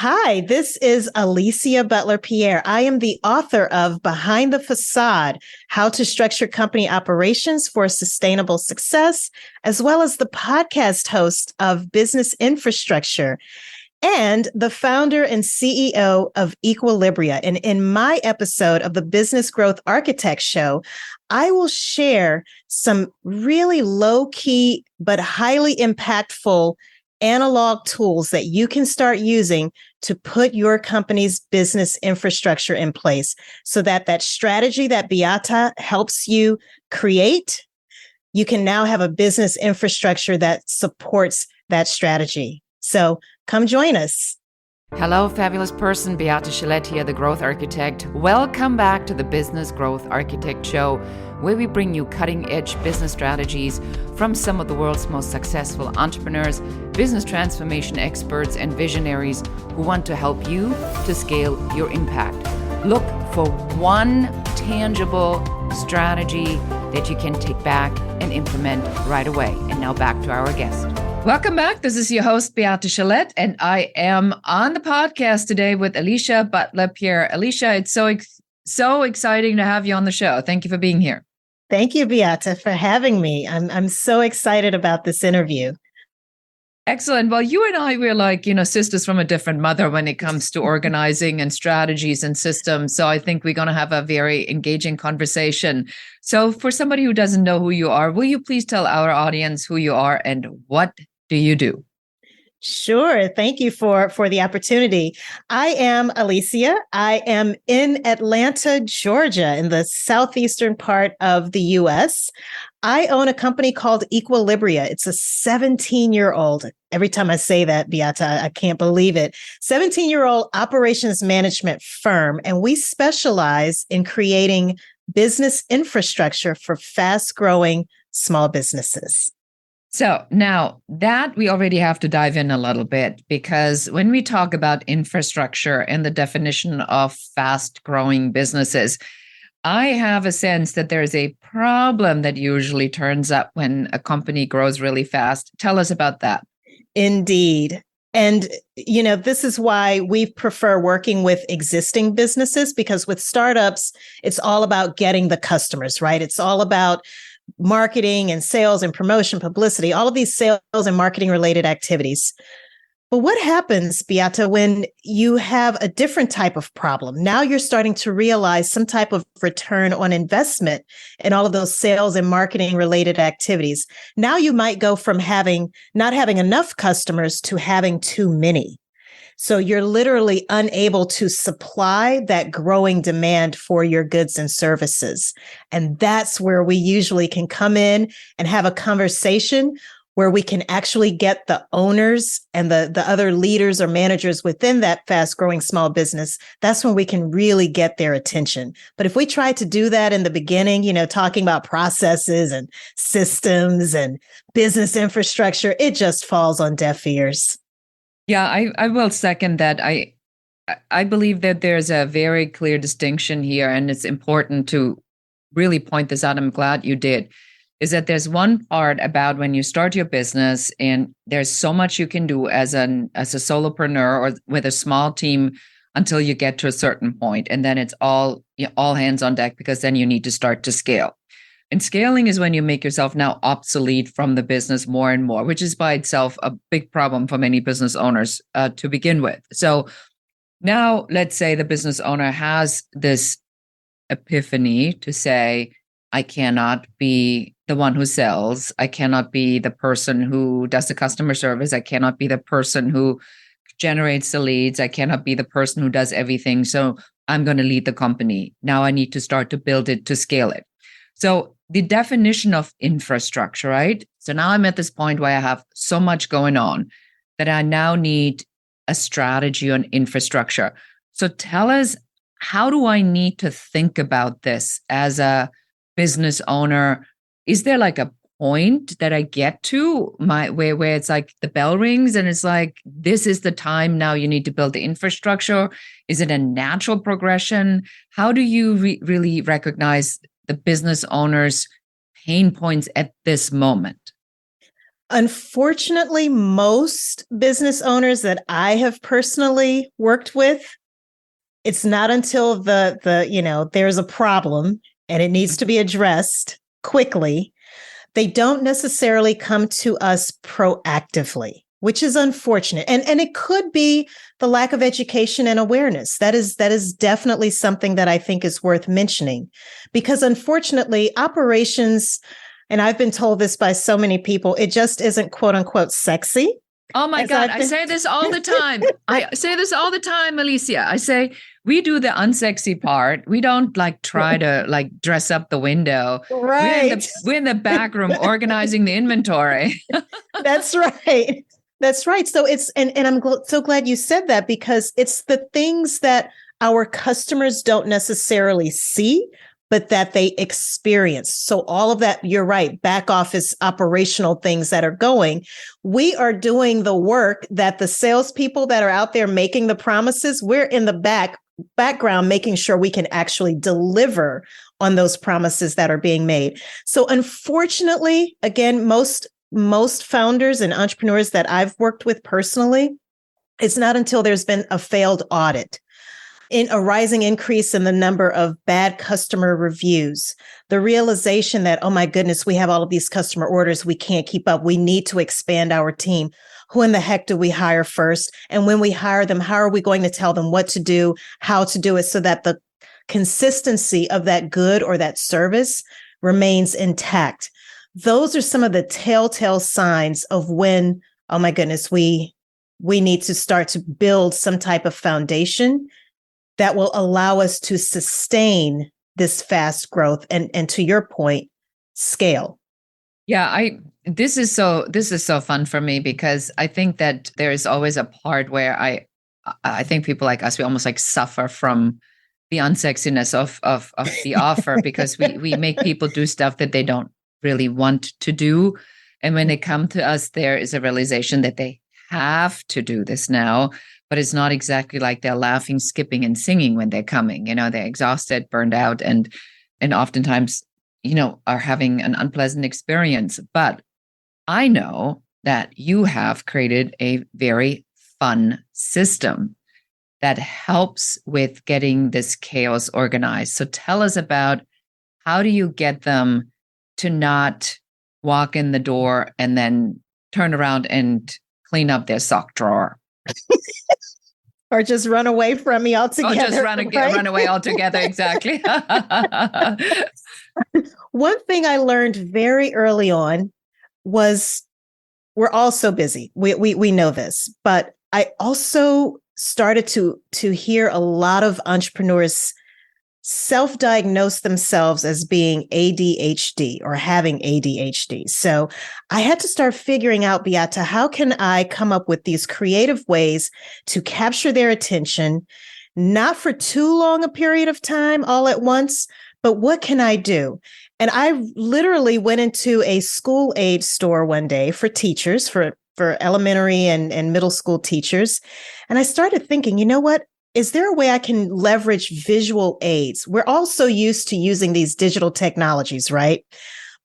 Hi, this is Alicia Butler Pierre. I am the author of Behind the Facade, How to Structure Company Operations for Sustainable Success, as well as the podcast host of Business Infrastructure and the founder and CEO of Equilibria. And in my episode of the Business Growth Architect Show, I will share some really low-key but highly impactful analog tools that you can start using to put your company's business infrastructure in place so that that strategy that Beata helps you create, you can now have a business infrastructure that supports that strategy. So come join us. Hello, fabulous person. Beata Gillette here, the Growth Architect. Welcome back to the Business Growth Architect Show, where we bring you cutting-edge business strategies from some of the world's most successful entrepreneurs, business transformation experts, and visionaries who want to help you to scale your impact. Look for one tangible strategy that you can take back and implement right away. And now back to our guest. Welcome back. This is your host, Beata Gillette, and I am on the podcast today with Alicia Butler Pierre. Alicia, it's so exciting to have you on the show. Thank you for being here. Thank you, Beata, for having me. I'm so excited about this interview. Excellent. Well, you and I, we're like, sisters from a different mother when it comes to organizing and strategies and systems. So I think we're going to have a very engaging conversation. So for somebody who doesn't know who you are, will you please tell our audience who you are and what do you do? Sure. Thank you for the opportunity. I am Alicia. I am in Atlanta, Georgia, in the southeastern part of the U.S. I own a company called Equilibria. It's a 17-year-old. Every time I say that, Beata, I can't believe it. 17-year-old operations management firm. And we specialize in creating business infrastructure for fast-growing small businesses. So now that we already have to dive in a little bit, because when we talk about infrastructure and the definition of fast growing businesses, I have a sense that there's a problem that usually turns up when a company grows really fast. Tell us about that. Indeed. And, this is why we prefer working with existing businesses, because with startups, it's all about getting the customers, right? It's all about marketing and sales and promotion, publicity, all of these sales and marketing related activities. But what happens, Beata, when you have a different type of problem? Now you're starting to realize some type of return on investment in all of those sales and marketing related activities. Now you might go from not having enough customers to having too many. So you're literally unable to supply that growing demand for your goods and services. And that's where we usually can come in and have a conversation where we can actually get the owners and the other leaders or managers within that fast growing small business. That's when we can really get their attention. But if we try to do that in the beginning, talking about processes and systems and business infrastructure, it just falls on deaf ears. Yeah, I will second that. I believe that there's a very clear distinction here, and it's important to really point this out. I'm glad you did. Is that there's one part about when you start your business, and there's so much you can do as a solopreneur or with a small team until you get to a certain point, and then it's all hands on deck, because then you need to start to scale. And scaling is when you make yourself now obsolete from the business more and more, which is by itself a big problem for many business owners to begin with. So now let's say the business owner has this epiphany to say, I cannot be the one who sells. I cannot be the person who does the customer service. I cannot be the person who generates the leads. I cannot be the person who does everything. So I'm going to lead the company. Now I need to start to build it, to scale it. So the definition of infrastructure, right? So now I'm at this point where I have so much going on that I now need a strategy on infrastructure. So tell us, how do I need to think about this as a business owner? Is there like a point that I get to where it's like the bell rings and it's like, this is the time now you need to build the infrastructure? Is it a natural progression? How do you really recognize the business owner's pain points at this moment? Unfortunately, most business owners that I have personally worked with, it's not until there's a problem and it needs to be addressed quickly. They don't necessarily come to us proactively, which is unfortunate. And it could be the lack of education and awareness. That is definitely something that I think is worth mentioning, because unfortunately, operations, and I've been told this by so many people, it just isn't quote unquote sexy. Oh my God, I say this all the time. I say this all the time, Alicia. I say, we do the unsexy part. We don't try to dress up the window. Right. We're in the back room organizing the inventory. That's right. That's right. So and I'm so glad you said that, because it's the things that our customers don't necessarily see, but that they experience. So all of that, you're right, back office operational things that are going, we are doing the work that the salespeople that are out there making the promises, we're in the background making sure we can actually deliver on those promises that are being made. So unfortunately, again, most founders and entrepreneurs that I've worked with personally, it's not until there's been a failed audit, in a rising increase in the number of bad customer reviews, the realization that, oh my goodness, we have all of these customer orders, we can't keep up, we need to expand our team. Who in the heck do we hire first? And when we hire them, how are we going to tell them what to do, how to do it, so that the consistency of that good or that service remains intact? Those are some of the telltale signs of when, oh my goodness, we need to start to build some type of foundation that will allow us to sustain this fast growth and to your point, scale. Yeah, this is so fun for me, because I think that there is always a part where I think people like us, we almost suffer from the unsexiness of the offer, because we make people do stuff that they don't really want to do. And when they come to us, there is a realization that they have to do this now, but it's not exactly like they're laughing, skipping, and singing when they're coming. They're exhausted, burned out, and oftentimes, are having an unpleasant experience. But I know that you have created a very fun system that helps with getting this chaos organized. So tell us about, how do you get them to not walk in the door and then turn around and clean up their sock drawer? Or just run away from me altogether. Or just run away altogether, exactly. One thing I learned very early on was, we're all so busy. We know this, but I also started to hear a lot of entrepreneurs self-diagnose themselves as being ADHD or having ADHD. So I had to start figuring out, Beata, how can I come up with these creative ways to capture their attention, not for too long a period of time all at once, but what can I do? And I literally went into a school aid store one day for teachers, for elementary and middle school teachers. And I started thinking, you know what? Is there a way I can leverage visual aids? We're all so used to using these digital technologies, right?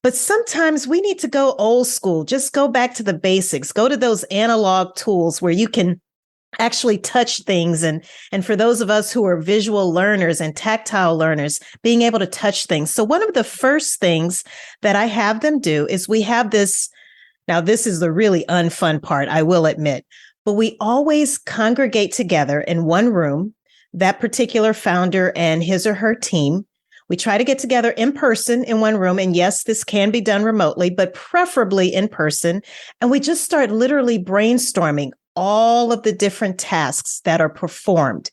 But sometimes we need to go old school, just go back to the basics, go to those analog tools where you can actually touch things. And for those of us who are visual learners and tactile learners, being able to touch things. So one of the first things that I have them do is, we have this, now this is the really unfun part, I will admit, but we always congregate together in one room, that particular founder and his or her team. We try to get together in person in one room. And yes, this can be done remotely, but preferably in person. And we just start literally brainstorming all of the different tasks that are performed,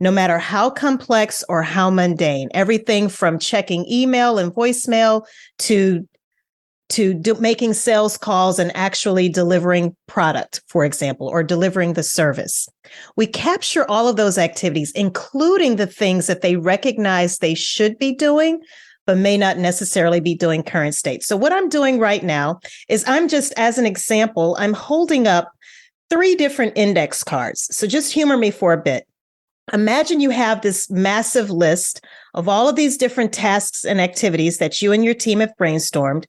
no matter how complex or how mundane, everything from checking email and voicemail to making sales calls and actually delivering product, for example, or delivering the service. We capture all of those activities, including the things that they recognize they should be doing, but may not necessarily be doing current state. So what I'm doing right now is, I'm just, as an example, I'm holding up 3 different index cards. So just humor me for a bit. Imagine you have this massive list of all of these different tasks and activities that you and your team have brainstormed,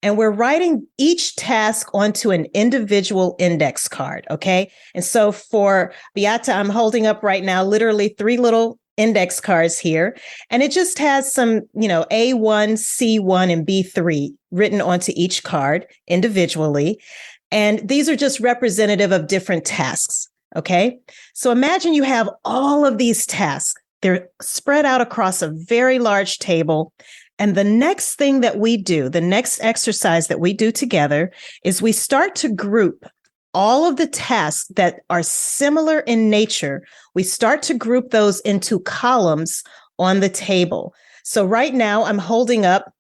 and we're writing each task onto an individual index card, okay? And so for Beata, I'm holding up right now literally 3 little index cards here, and it just has some, A1, C1, and B3 written onto each card individually. And these are just representative of different tasks. Okay. So imagine you have all of these tasks. They're spread out across a very large table. And the next thing that we do, the next exercise that we do together is we start to group all of the tasks that are similar in nature. We start to group those into columns on the table. So right now I'm holding up,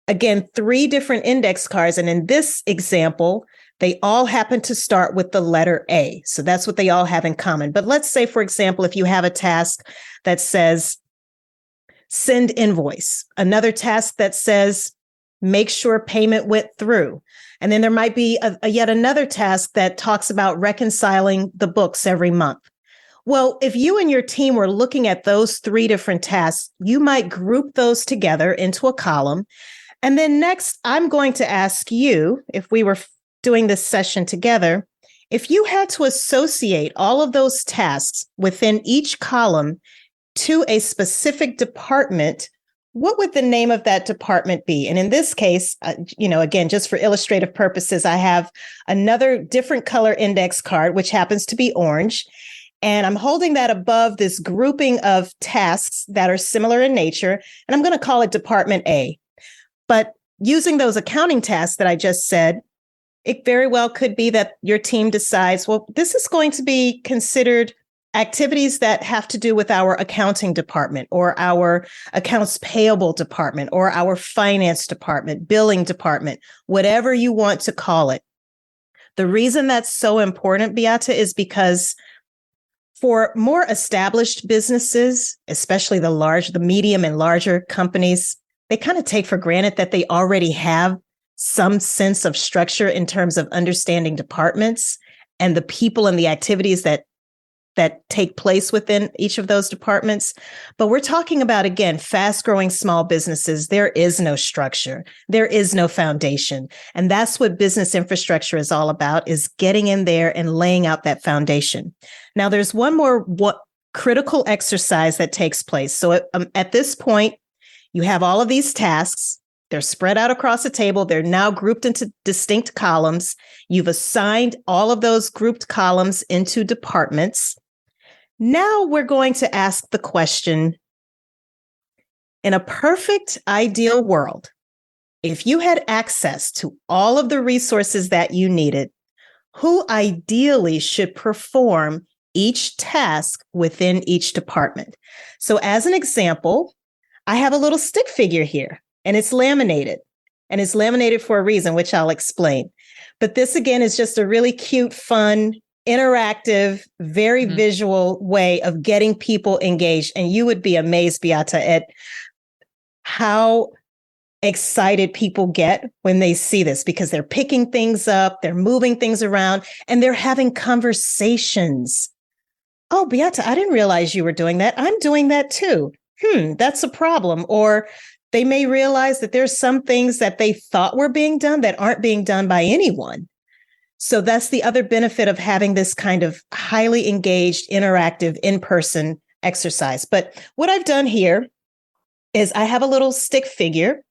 again, 3 different index cards. And in this example, they all happen to start with the letter A. So that's what they all have in common. But let's say, for example, if you have a task that says send invoice, another task that says make sure payment went through. And then there might be a yet another task that talks about reconciling the books every month. Well, if you and your team were looking at those 3 different tasks, you might group those together into a column. And then next, I'm going to ask you, if we were doing this session together, if you had to associate all of those tasks within each column to a specific department, what would the name of that department be? And in this case, again, just for illustrative purposes, I have another different color index card, which happens to be orange. And I'm holding that above this grouping of tasks that are similar in nature. And I'm going to call it Department A. But using those accounting tasks that I just said, it very well could be that your team decides, well, this is going to be considered activities that have to do with our accounting department or our accounts payable department or our finance department, billing department, whatever you want to call it. The reason that's so important, Beata, is because for more established businesses, especially the medium and larger companies, they kind of take for granted that they already have some sense of structure in terms of understanding departments and the people and the activities that take place within each of those departments. But we're talking about, again, fast-growing small businesses. There is no structure. There is no foundation. And that's what business infrastructure is all about, is getting in there and laying out that foundation. Now, there's one more critical exercise that takes place. So at this point, you have all of these tasks. They're spread out across the table. They're now grouped into distinct columns. You've assigned all of those grouped columns into departments. Now we're going to ask the question, in a perfect, ideal world, if you had access to all of the resources that you needed, who ideally should perform each task within each department? So as an example, I have a little stick figure here. And it's laminated. And it's laminated for a reason, which I'll explain. But this, again, is just a really cute, fun, interactive, very visual way of getting people engaged. And you would be amazed, Beata, at how excited people get when they see this, because they're picking things up, they're moving things around, and they're having conversations. Oh, Beata, I didn't realize you were doing that. I'm doing that too. That's a problem. Or they may realize that there's some things that they thought were being done that aren't being done by anyone. So that's the other benefit of having this kind of highly engaged, interactive, in-person exercise. But what I've done here is I have a little stick figure.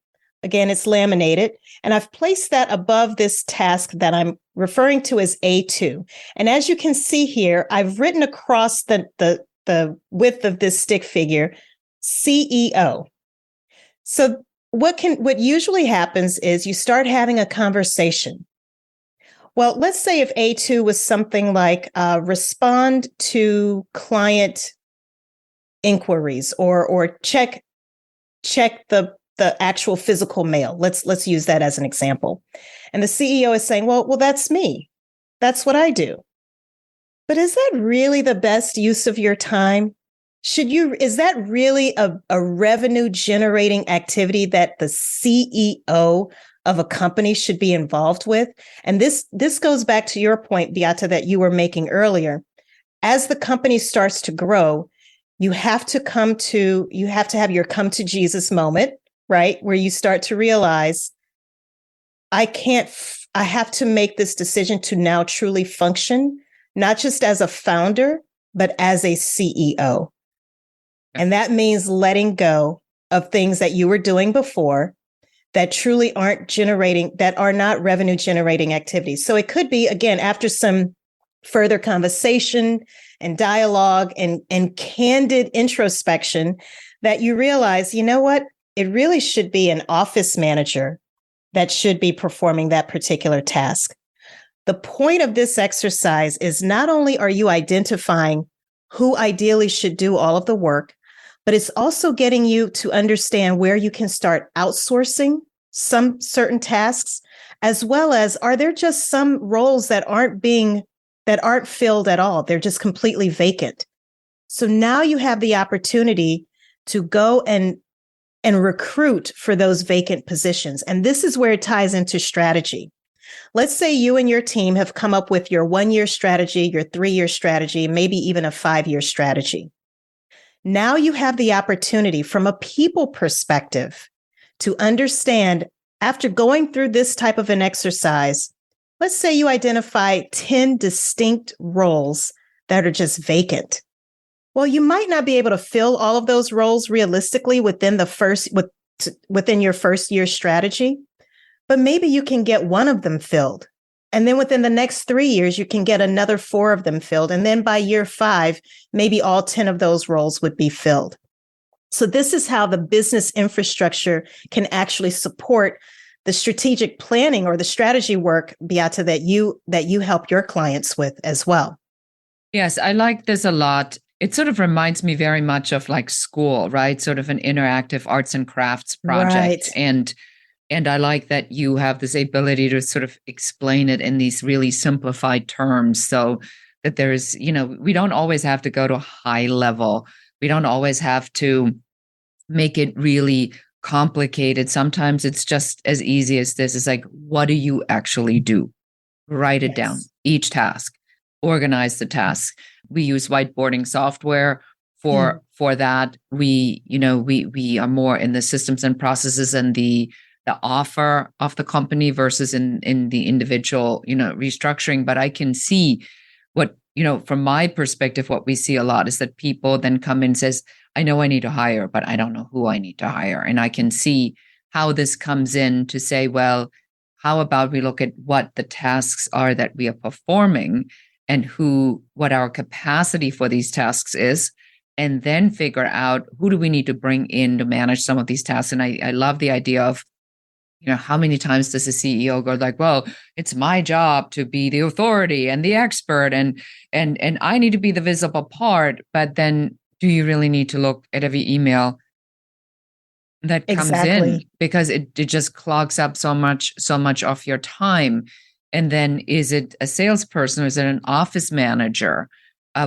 Again, it's laminated, and I've placed that above this task that I'm referring to as A2. And as you can see here, I've written across the width of this stick figure, CEO. So what usually happens is you start having a conversation. Well, let's say if A2 was something like respond to client inquiries or check the actual physical mail. Let's use that as an example. And the CEO is saying, well, that's me. That's what I do. But is that really the best use of your time? Is that really a revenue generating activity that the CEO of a company should be involved with? And this goes back to your point, Beata, that you were making earlier. As the company starts to grow, you have to have your come to Jesus moment, right? Where you start to realize, I have to make this decision to now truly function, not just as a founder, but as a CEO. And that means letting go of things that you were doing before that truly that are not revenue generating activities. So it could be, again, after some further conversation and dialogue and candid introspection, that you realize, you know what? It really should be an office manager that should be performing that particular task. The point of this exercise is not only are you identifying who ideally should do all of the work, but it's also getting you to understand where you can start outsourcing some certain tasks, as well as, are there just some roles that aren't filled at all? They're just completely vacant. So now you have the opportunity to go and recruit for those vacant positions. And this is where it ties into strategy. Let's say you and your team have come up with your 1-year strategy, your 3-year strategy, maybe even a 5-year strategy. Now you have the opportunity from a people perspective to understand, after going through this type of an exercise, let's say you identify 10 distinct roles that are just vacant. Well, you might not be able to fill all of those roles realistically within your first year strategy, but maybe you can get one of them filled. And then within the next 3 years, you can get another 4 of them filled. And then by year 5, maybe all 10 of those roles would be filled. So this is how the business infrastructure can actually support the strategic planning or the strategy work, Beata, that you help your clients with as well. Yes, I like this a lot. It sort of reminds me very much of like school, right? Sort of an interactive arts and crafts project. Right. And I like that you have this ability to sort of explain it in these really simplified terms, so that there's, we don't always have to go to high level. We don't always have to make it really complicated. Sometimes it's just as easy as this. It's like, what do you actually do? Write it down, each task, organize the task. We use whiteboarding software for that. We are more in the systems and processes and the offer of the company versus in the individual, restructuring. But I can see what, from my perspective, what we see a lot is that people then come in and says, I know I need to hire, but I don't know who I need to hire. And I can see how this comes in to say, well, how about we look at what the tasks are that we are performing and what our capacity for these tasks is, and then figure out who do we need to bring in to manage some of these tasks. And I love the idea of, how many times does a CEO go like, well, it's my job to be the authority and the expert and I need to be the visible part. But then do you really need to look at every email that comes in? Because it just clogs up so much of your time. And then is it a salesperson or is it an office manager?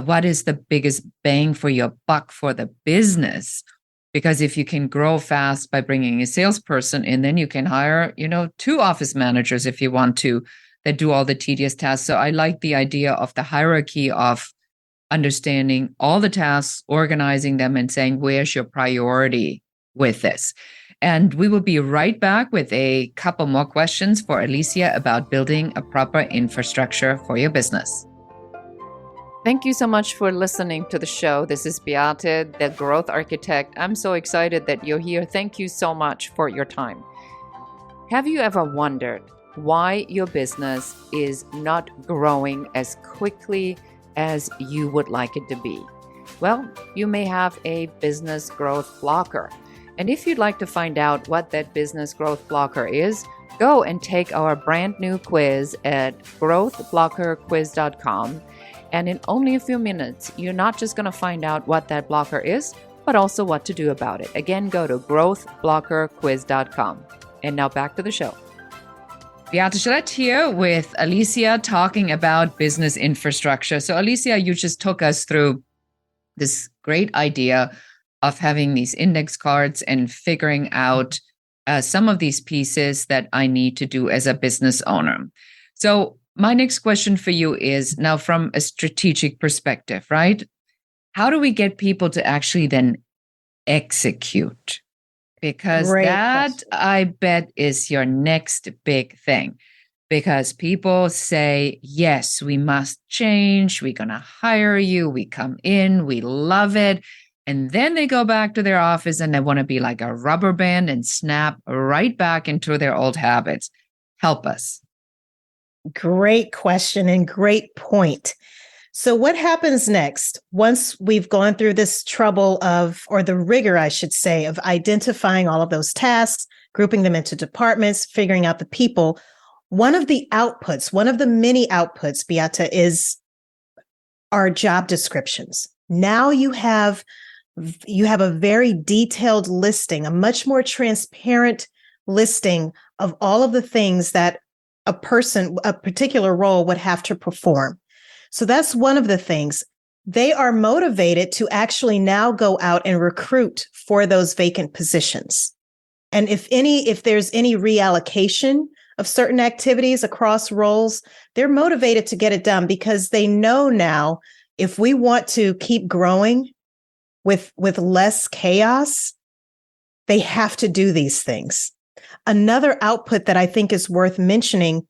What is the biggest bang for your buck for the business? Because if you can grow fast by bringing a salesperson in, then you can hire, 2 office managers if you want to, that do all the tedious tasks. So I like the idea of the hierarchy of understanding all the tasks, organizing them, and saying, where's your priority with this? And we will be right back with a couple more questions for Alicia about building a proper infrastructure for your business. Thank you so much for listening to the show. This is Beate, the Growth Architect. I'm so excited that you're here. Thank you so much for your time. Have you ever wondered why your business is not growing as quickly as you would like it to be? Well, you may have a business growth blocker. And if you'd like to find out what that business growth blocker is, go and take our brand new quiz at growthblockerquiz.com. And in only a few minutes, you're not just going to find out what that blocker is, but also what to do about it. Again, go to growthblockerquiz.com. And now back to the show. Beate Gillette here with Alicia talking about business infrastructure. So Alicia, you just took us through this great idea of having these index cards and figuring out some of these pieces that I need to do as a business owner. So my next question for you is now from a strategic perspective, right? how do we get people to actually then execute? Because Great that, question. I bet, is your next big thing. Because people say, yes, we must change. We're going to hire you. We come in, we love it. And then they go back to their office and they want to be like a rubber band and snap right back into their old habits. Help us. Great question and great point. So what happens next once we've gone through this trouble of, or the rigor, I should say, of identifying all of those tasks, grouping them into departments, figuring out the people? One of the outputs, one of the many outputs, Beata, is our job descriptions. Now you have a very detailed listing, a much more transparent listing of all of the things that a particular role would have to perform. So that's one of the things. They are motivated to actually now go out and recruit for those vacant positions. And if there's any reallocation of certain activities across roles, they're motivated to get it done because they know now if we want to keep growing with less chaos, they have to do these things. Another output that I think is worth mentioning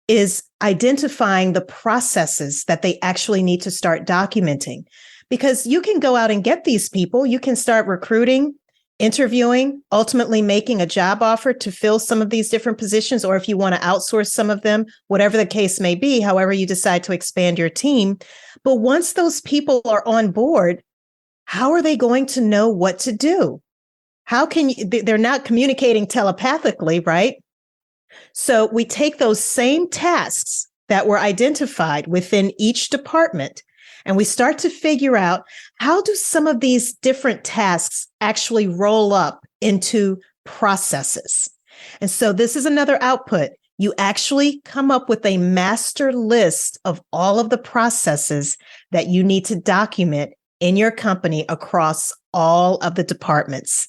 is identifying the processes that they actually need to start documenting. Because you can go out and get these people, you can start recruiting, interviewing, ultimately making a job offer to fill some of these different positions, or if you want to outsource some of them, whatever the case may be, however you decide to expand your team. But once those people are on board, how are they going to know what to do? How can you, they're not communicating telepathically, right? So we take those same tasks that were identified within each department, and we start to figure out how do some of these different tasks actually roll up into processes. And so this is another output. You actually come up with a master list of all of the processes that you need to document in your company across all of the departments.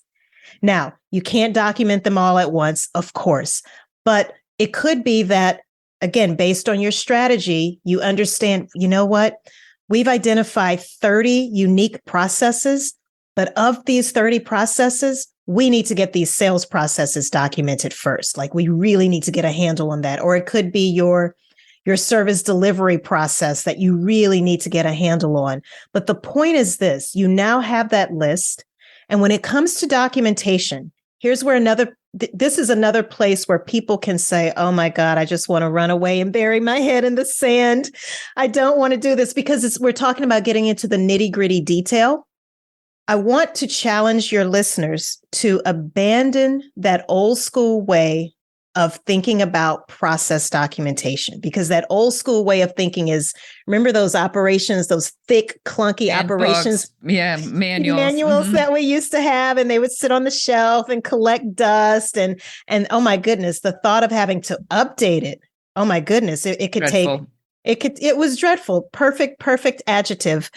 Now, you can't document them all at once, of course, but it could be that, again, based on your strategy, you understand, you know what? We've identified 30 unique processes, but of these 30 processes, we need to get these sales processes documented first. Like we really need to get a handle on that. Or it could be your service delivery process that you really need to get a handle on. But the point is this, you now have that list. And when it comes to documentation, here's where this is another place where people can say, oh my God, I just want to run away and bury my head in the sand. I don't want to do this because we're talking about getting into the nitty-gritty detail. I want to challenge your listeners to abandon that old school way of thinking about process documentation, because that old school way of thinking is, remember those operations, those thick, clunky operations? Manuals that we used to have, and they would sit on the shelf and collect dust. And oh my goodness, the thought of having to update it. Oh my goodness, it was dreadful. Perfect adjective.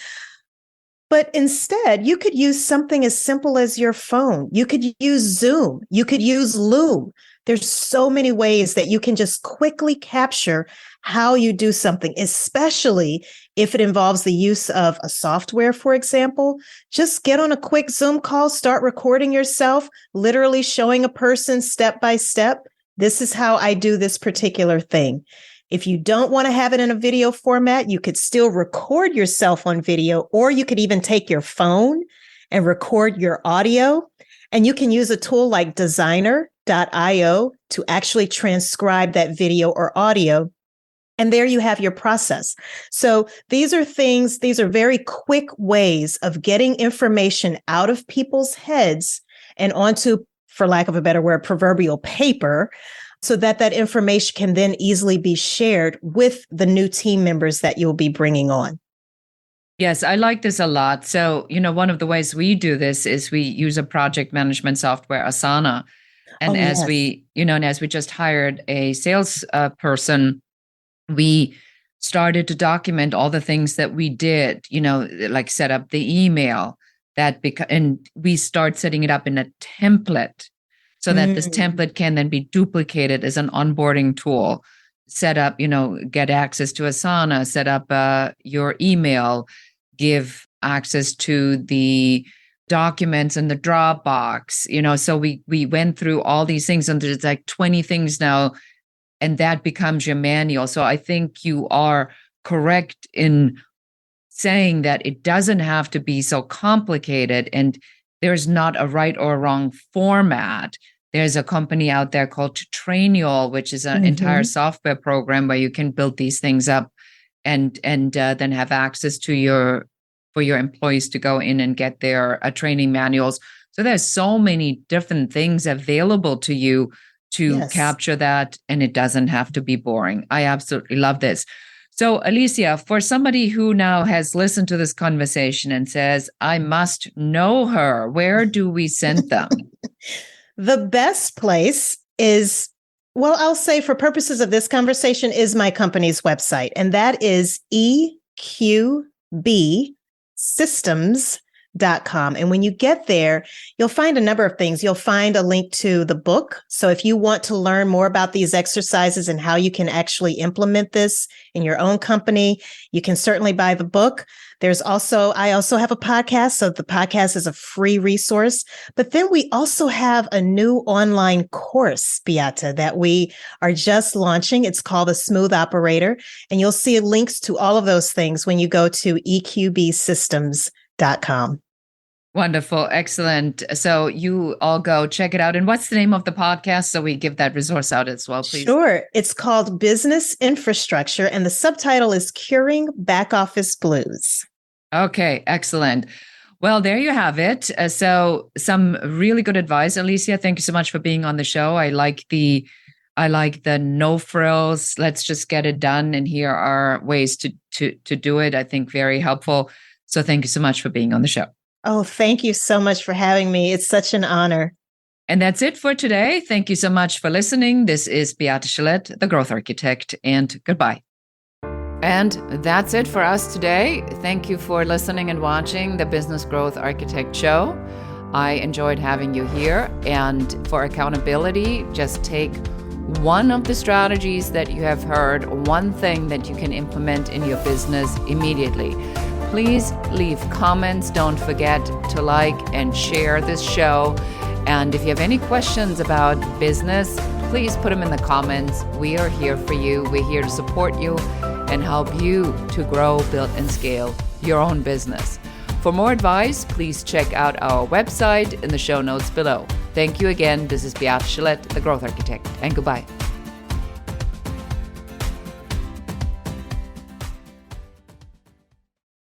But instead, you could use something as simple as your phone. You could use Zoom. You could use Loom. There's so many ways that you can just quickly capture how you do something, especially if it involves the use of a software, for example. Just get on a quick Zoom call, start recording yourself, literally showing a person step by step. This is how I do this particular thing. If you don't want to have it in a video format, you could still record yourself on video, or you could even take your phone and record your audio. And you can use a tool like designer.io to actually transcribe that video or audio. And there you have your process. So these are very quick ways of getting information out of people's heads and onto, for lack of a better word, proverbial paper, so that information can then easily be shared with the new team members that you'll be bringing on. Yes, I like this a lot. So, one of the ways we do this is we use a project management software, Asana. And as we just hired a sales person, we started to document all the things that we did, like set up the email and we start setting it up in a template so that this template can then be duplicated as an onboarding tool. Set up, get access to Asana, set up your email, give access to the documents in the Dropbox, so we went through all these things, and there's like 20 things now, and that becomes your manual. So I think you are correct in saying that it doesn't have to be so complicated, and there's not a right or wrong format. There's a company out there called Trainual, which is an entire software program where you can build these things up and then have access to for your employees to go in and get their training manuals. So there's so many different things available to you to capture that, and it doesn't have to be boring. I absolutely love this. So Alicia, for somebody who now has listened to this conversation and says, I must know her, where do we send them? The best place is, well, I'll say for purposes of this conversation, is my company's website, and that is eqbsystems.com. And when you get there, you'll find a number of things. You'll find a link to the book. So if you want to learn more about these exercises and how you can actually implement this in your own company, you can certainly buy the book. I also have a podcast. So the podcast is a free resource. But then we also have a new online course, Beata, that we are just launching. It's called The Smooth Operator. And you'll see links to all of those things when you go to eqbsystems.com. Wonderful. Excellent. So you all go check it out. And what's the name of the podcast? So we give that resource out as well, please. Sure. It's called Business Infrastructure, and the subtitle is Curing Back Office Blues. Okay. Excellent. Well, there you have it. So some really good advice, Alicia. Thank you so much for being on the show. I like the no frills. Let's just get it done. And here are ways to do it. I think very helpful. So thank you so much for being on the show. Oh, thank you so much for having me. It's such an honor. And that's it for today. Thank you so much for listening. This is Beata Gillette, the Growth Architect, and goodbye. And that's it for us today. Thank you for listening and watching the Business Growth Architect Show. I enjoyed having you here. And for accountability, just take one of the strategies that you have heard, one thing that you can implement in your business immediately. Please leave comments. Don't forget to like and share this show. And if you have any questions about business, please put them in the comments. We are here for you. We're here to support you and help you to grow, build, and scale your own business. For more advice, please check out our website in the show notes below. Thank you again. This is Beata Gillette, the Growth Architect, and goodbye.